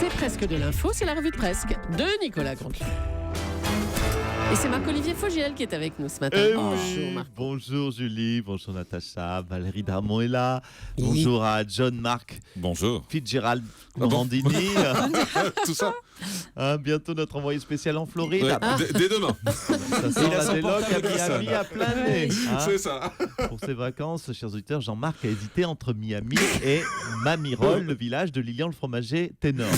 C'est presque de l'info, c'est la revue de presque de Nicolas Grandjean. Et c'est Marc-Olivier Fogiel qui est avec nous ce matin. Bonjour Marc. Bonjour Julie, bonjour Natacha, Valérie Darmon est là. Bonjour à John Marc. Bonjour. Fitzgerald Morandini. Tout ça. Bientôt notre envoyé spécial en Floride. Ouais, dès demain. Ça sent la déloc à Miami à plein nez. C'est ça. Pour ses vacances, chers auditeurs, Jean-Marc a hésité entre Miami et Mamirol, le village de Lilian le fromager ténor.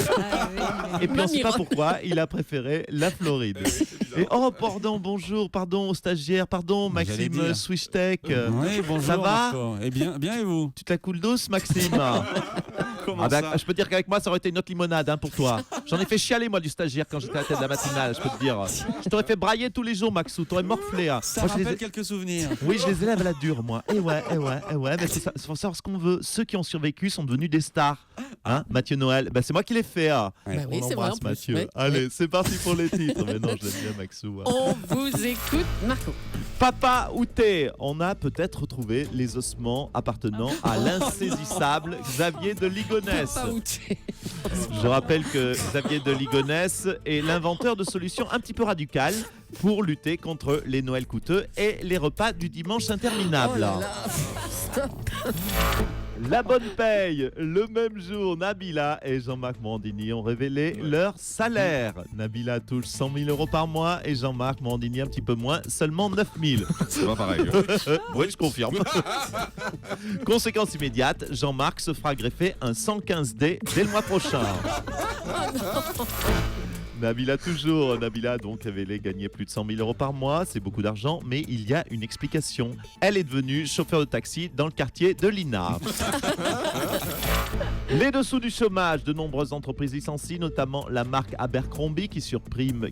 Et puis on ne sait pas pourquoi, il a préféré la Floride. Et pardon aux stagiaires, pardon Maxime Swishtech. Oui, bonjour. Ça va Marco. Eh bien et vous? Tu te la coules douce, Maxime? Comment ça? Je peux te dire qu'avec moi, ça aurait été une autre limonade pour toi. J'en ai fait chialer, moi, du stagiaire quand j'étais à la tête de la matinale, je peux te dire. Je t'aurais fait brailler tous les jours, Maxou, t'aurais morflé. Ça moi, rappelle quelques souvenirs. Oui, je les élève à la dure, moi. Et ouais, mais c'est ça, faut savoir ce qu'on veut. Ceux qui ont survécu sont devenus des stars. Mathieu Noël, c'est moi qui l'ai fait. Oui, c'est vrai, en plus. Mathieu. Oui. Allez, c'est parti pour les titres. Mais non, je l'aime bien, Maxou. On vous écoute, Marco. Papa Outé, on a peut-être retrouvé les ossements appartenant à l'insaisissable Xavier de Ligonnès. Papa Outé. Je rappelle que Xavier de Ligonnès est l'inventeur de solutions un petit peu radicales pour lutter contre les Noëls coûteux et les repas du dimanche interminables. Oh là là. Stop. La bonne paye, le même jour, Nabila et Jean-Marc Morandini ont révélé leur salaire. Nabila touche 100 000 euros par mois et Jean-Marc Morandini un petit peu moins, seulement 9 000. C'est pas pareil. Oui, je confirme. Conséquence immédiate, Jean-Marc se fera greffer un 115D dès le mois prochain. Nabila toujours. Nabila a donc révélé gagner plus de 100 000 euros par mois. C'est beaucoup d'argent, mais il y a une explication. Elle est devenue chauffeur de taxi dans le quartier de Lina. Les dessous du chômage, de nombreuses entreprises licencient, notamment la marque Abercrombie qui supprime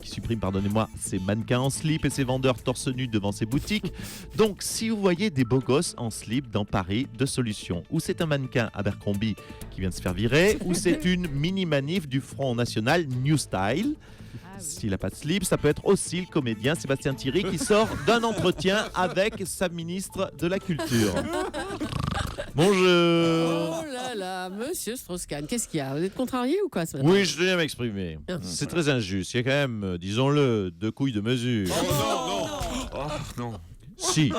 ses mannequins en slip et ses vendeurs torse nu devant ses boutiques. Donc, si vous voyez des beaux gosses en slip dans Paris, deux solutions. Ou c'est un mannequin Abercrombie qui vient de se faire virer, ou c'est une mini-manif du Front National New Style. S'il n'a pas de slip, ça peut être aussi le comédien Sébastien Thierry qui sort d'un entretien avec sa ministre de la Culture. Bonjour. Oh là là, monsieur Strauss-Kahn, qu'est-ce qu'il y a? Vous êtes contrarié ou quoi ce matin? Oui, je tenais à m'exprimer. C'est très injuste. Il y a quand même, disons-le, deux couilles de mesure. Non. Si.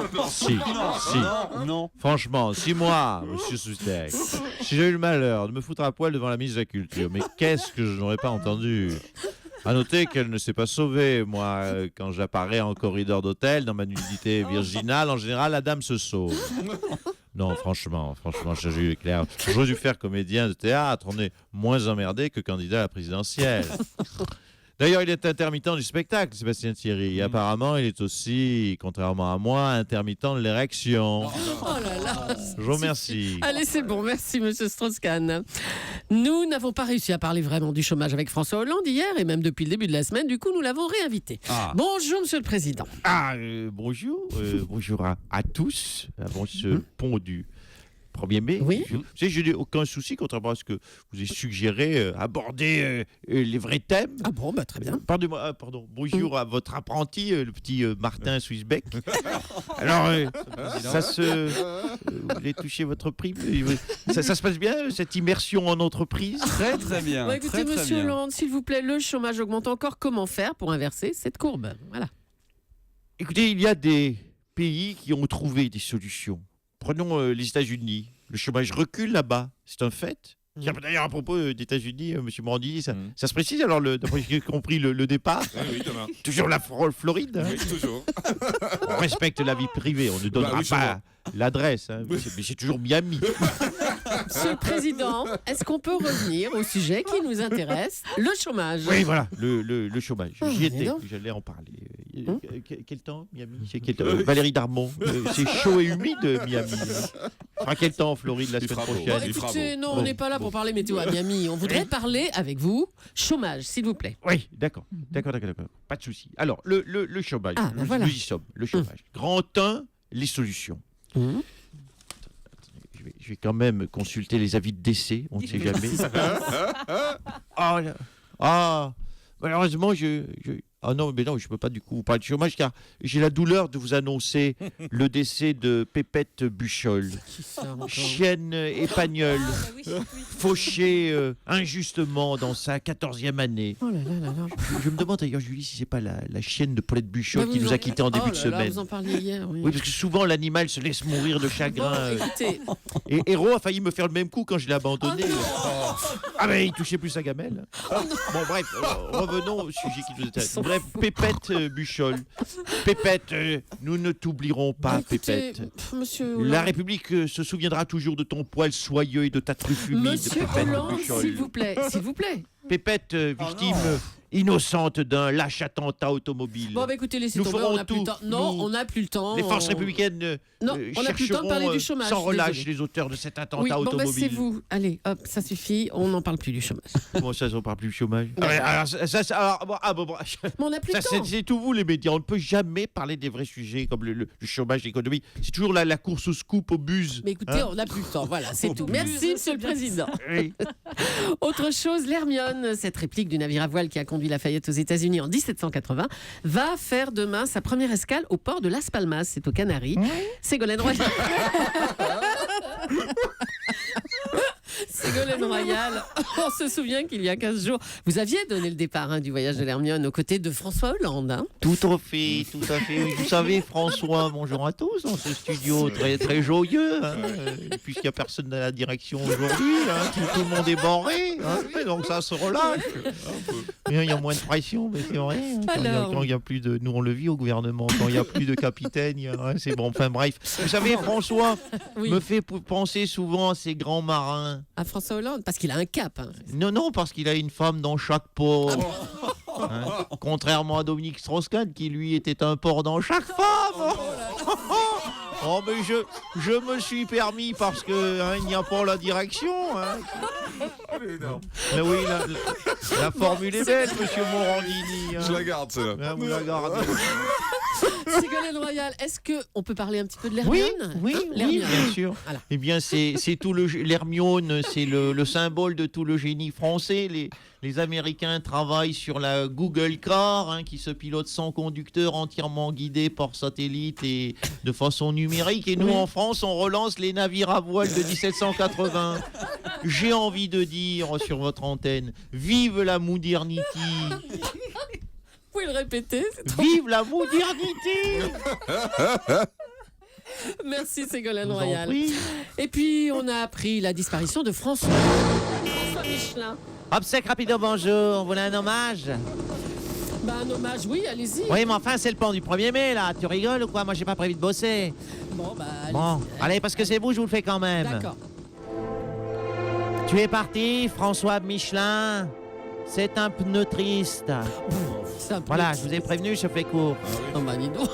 Non. Franchement, si moi, monsieur Soustek, si j'ai eu le malheur de me foutre à poil devant la ministre de la Culture, mais qu'est-ce que je n'aurais pas entendu? À noter qu'elle ne s'est pas sauvée. Moi, quand j'apparais en corridor d'hôtel, dans ma nudité virginale, en général, la dame se sauve. Non, franchement, je clair. J'aurais dû faire comédien de théâtre. On est moins emmerdé que candidat à la présidentielle. D'ailleurs, il est intermittent du spectacle, Sébastien Thierry. Et apparemment, il est aussi, contrairement à moi, intermittent de l'érection. Oh là là. Je vous remercie. Allez, c'est bon, merci monsieur Strauss-Kahn. Nous n'avons pas réussi à parler vraiment du chômage avec François Hollande hier et même depuis le début de la semaine. Du coup, nous l'avons réinvité. Bonjour monsieur le Président. Bonjour à tous. Avant ce pont du 1er mai. Oui. Je n'ai aucun souci, contrairement à ce que vous avez suggéré, aborder les vrais thèmes. Ah bon, très bien. Pardon. Bonjour à votre apprenti, le petit Martin Swissbeck. Alors, vous voulez toucher votre prime? Ça se passe bien, cette immersion en entreprise? Très très bien. Bon, écoutez, très, monsieur bien. Hollande, s'il vous plaît, le chômage augmente encore. Comment faire pour inverser cette courbe? Voilà. Écoutez, il y a des pays qui ont trouvé des solutions. Prenons les États-Unis. Le chômage recule là-bas, c'est un fait. D'ailleurs, à propos des États-Unis, M. Morandini, ça se précise alors, d'après ce que j'ai compris, le départ? Oui, demain. Toujours la Floride, hein. Oui, toujours. On respecte la vie privée, on ne donnera pas l'adresse, hein. Mais c'est toujours Miami. Monsieur le Président, est-ce qu'on peut revenir au sujet qui nous intéresse, le chômage? Oui, voilà, le chômage. J'y étais, donc. j'allais en parler. Quel temps, Miami? C'est quel temps? Valérie Darmon, c'est chaud et humide, Miami. À quel temps en Floride la semaine prochaine? Écoutez, non, on n'est pas là pour parler météo à Miami. On voudrait parler avec vous chômage, s'il vous plaît. Oui, d'accord. Pas de souci. Alors, le chômage. Voilà. Nous y sommes, le chômage. Grand 1, les solutions. Je vais quand même consulter les avis de décès, on ne sait jamais. Malheureusement, Ah non, mais non, je ne peux pas du coup vous parler de chômage car j'ai la douleur de vous annoncer le décès de Pépette Buchol, Qui ça encore chienne épagnole, fauchée injustement dans sa 14e année. Oh là là là là. Je me demande d'ailleurs, Julie, si c'est pas la chienne de Paulette Buchol Bah, qui vous nous en- a quittés en début de Oh là là, semaine. vous en parliez hier, oui. Oui, parce que souvent l'animal se laisse mourir de chagrin. Bon, écoutez, Et Héro a failli me faire le même coup quand je l'ai abandonné. Ah mais il touchait plus sa gamelle. Bon bref, revenons au sujet qui nous intéresse. Bref, Pépette Buchol. Pépette, nous ne t'oublierons pas, écoutez, Pépette. monsieur Hollande, La République se souviendra toujours de ton poil soyeux et de ta truffe humide, Monsieur Pépette Hollande, Buchol. s'il vous plaît, s'il vous plaît. Pépette, victime innocente d'un lâche attentat automobile. Bon, bah écoutez, laissez Nous tomber, ferons on n'a plus le tout, temps. Non, nous, on n'a plus le temps. Les forces républicaines Non, on n'a plus le temps de parler chercheront du chômage, sans relâche désolé. les auteurs de cet attentat Oui, bon, bah automobile. c'est vous. Allez, hop, ça suffit, on n'en parle plus du chômage. Comment ça, on parle plus du chômage alors, Mais on n'a plus ça, le temps. c'est tout vous les médias. On ne peut jamais parler des vrais sujets comme le chômage, l'économie. C'est toujours la course au scoop, au buzz. Mais écoutez, on n'a plus le temps, voilà, c'est tout. Merci, monsieur le Président. Oui. Autre chose, l'Hermione, cette réplique du navire à voile qui a conduit Lafayette aux États-Unis en 1780, va faire demain sa première escale au port de Las Palmas, c'est aux Canaries. Ségolène Royal. Ségolène Royal, on se souvient qu'il y a 15 jours, vous aviez donné le départ du voyage de l'Hermione aux côtés de François Hollande. Hein. Tout à fait, tout à fait. Oui, vous savez, François, bonjour à tous dans ce studio très, très joyeux, hein, puisqu'il n'y a personne à la direction aujourd'hui. Hein, tout le monde est barré, hein, donc ça se relâche. Il y a moins de pression, mais c'est vrai. Hein, quand il y a plus de... Nous, on le vit au gouvernement. Quand il n'y a plus de capitaine, c'est bon. Enfin bref. Vous savez, François Oui. me fait penser souvent à ces grands marins. À François Hollande, parce qu'il a un cap. Hein. Non, parce qu'il a une femme dans chaque port. Hein, contrairement à Dominique Strauss-Kahn, qui lui était un porc dans chaque femme. Oh, mais je me suis permis parce que il n'y a pas la direction. Hein. Mais oui, la formule est belle, monsieur Morandini. Hein. Je la garde, celle-là. Hein, vous la gardez. Ségolène Royal, est-ce qu'on peut parler un petit peu de l'Hermione Oui, Hein, oui, l'Hermione. bien sûr. Voilà. Eh bien, c'est tout l'Hermione, c'est le symbole de tout le génie français. Les Américains travaillent sur la Google Car, hein, qui se pilote sans conducteur, entièrement guidé par satellite et de façon numérique. Et nous, en France, on relance les navires à voile de 1780. J'ai envie de dire sur votre antenne, vive la modernité. Vous pouvez le répéter, c'est trop... Vive la modernité. Merci Ségolène Je vous en Royal. prie. Et puis, on a appris la disparition de François Michelin. Obsèque rapido, bonjour. Vous voulez un hommage? Bah, un hommage, oui, allez-y. Oui, mais enfin, c'est le pont du 1er mai, là. Tu rigoles ou quoi? Moi, j'ai pas prévu de bosser. Bon, bah, allez-y. Bon, allez, parce que c'est vous, je vous le fais quand même. D'accord. Tu es parti, François Michelin. C'est un pneu triste. C'est un peu... Voilà, je vous ai prévenu, je fais court. Oh, bah, dis donc.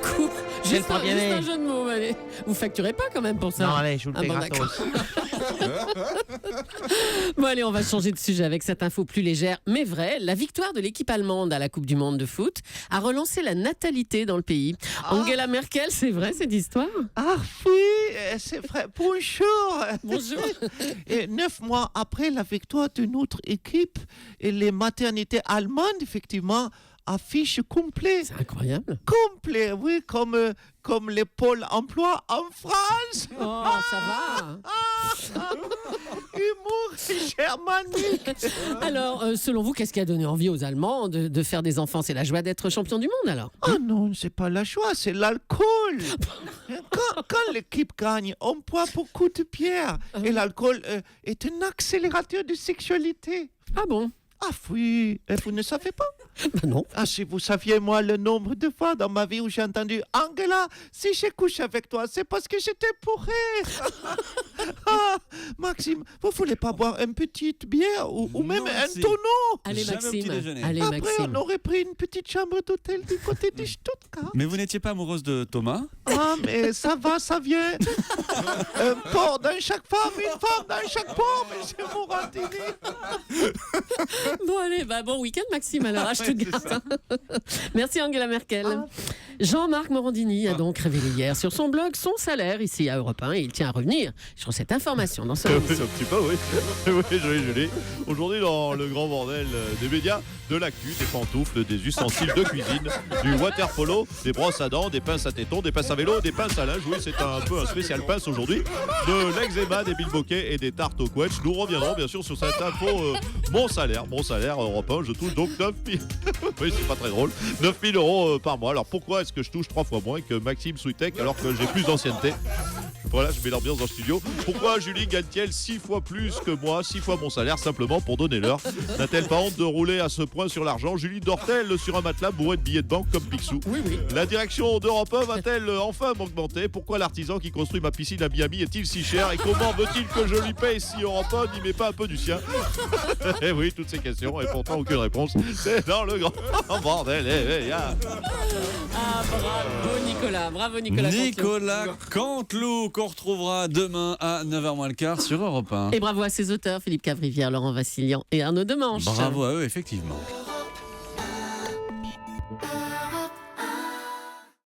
Coupe. C'est Juste le un, premier juste mai. un jeu de mots, allez. Vous facturez pas quand même pour ça? Non, allez, je vous le Ah fais bon, gratos. Bon, allez, on va changer de sujet avec cette info plus légère, mais vraie. La victoire de l'équipe allemande à la Coupe du Monde de foot a relancé la natalité dans le pays. Angela Merkel, c'est vrai cette histoire? Ah oui, c'est vrai. Bonjour. Bonjour. Et 9 mois après la victoire de notre équipe, et les maternités allemandes, effectivement, affichent complet. C'est incroyable. Complet, oui, comme les pôles emploi en France. Oh, ça va. Humour germanique. Alors, selon vous, qu'est-ce qui a donné envie aux Allemands de faire des enfants? C'est la joie d'être champion du monde, alors? Oh non, c'est pas la joie, c'est l'alcool. Quand l'équipe gagne, on boit beaucoup de bière. Et l'alcool est un accélérateur de sexualité. Ah bon? Ah oui, et vous ne savez pas? Bah non. Ah, si vous saviez, moi, le nombre de fois dans ma vie où j'ai entendu « Angela, si je couche avec toi, c'est parce que j'étais bourré. » Ah, Maxime, vous voulez pas boire une petite bière ou même Non, un merci. tonneau? Allez, Jamais au petit Maxime. déjeuner. Allez, Après, Maxime. on aurait pris une petite chambre d'hôtel du côté de Stuttgart. Mais vous n'étiez pas amoureuse de Thomas? Ah, mais ça va, ça vient. Un porc dans chaque femme, une femme dans chaque porc, monsieur Morandini. Bon, allez, bon week-end, Maxime, alors, à Stuttgart. Merci, Angela Merkel. Jean-Marc Morandini a donc révélé hier sur son blog son salaire ici à Europe 1 et il tient à revenir sur cette information dans son Oui, émission. un petit peu, oui. Oui, je l'ai. Aujourd'hui, dans le grand bordel des médias, de l'actu, des pantoufles, des ustensiles de cuisine, du water polo, des brosses à dents, des pinces à tétons, des pinces à vélo, des pinces à linge. Oui, c'est un peu un spécial pince aujourd'hui. De l'eczéma, des bilboquets et des tartes au quetch. Nous reviendrons bien sûr sur cette info. Mon salaire, Europe 1, je touche donc 9 000. Oui, c'est pas très drôle. 9 000 euros par mois. Alors pourquoi est-ce que je touche 3 fois moins que Maxime Switek alors que j'ai plus d'ancienneté? Voilà, je mets l'ambiance dans le studio. Pourquoi Julie gagne-t-elle 6 fois plus que moi, 6 fois mon salaire, simplement pour donner l'heure? N'a-t-elle pas honte de rouler à ce point sur l'argent? Julie dort-elle sur un matelas bourré de billets de banque comme Picsou? Oui. La direction d'Europe 1 va-t-elle enfin m'augmenter? Pourquoi l'artisan qui construit ma piscine à Miami est-il si cher? Et comment veut-il que je lui paye si Europe 1 n'y met pas un peu du sien? Eh oui, toutes ces questions et pourtant aucune réponse. C'est dans le grand bordel. Bravo Nicolas. Nicolas Canteloup, qu'on retrouvera demain à 9h moins le quart sur Europe 1. Et bravo à ses auteurs, Philippe Cavrivière, Laurent Vassilian et Arnaud Demanche. Bravo à eux, effectivement.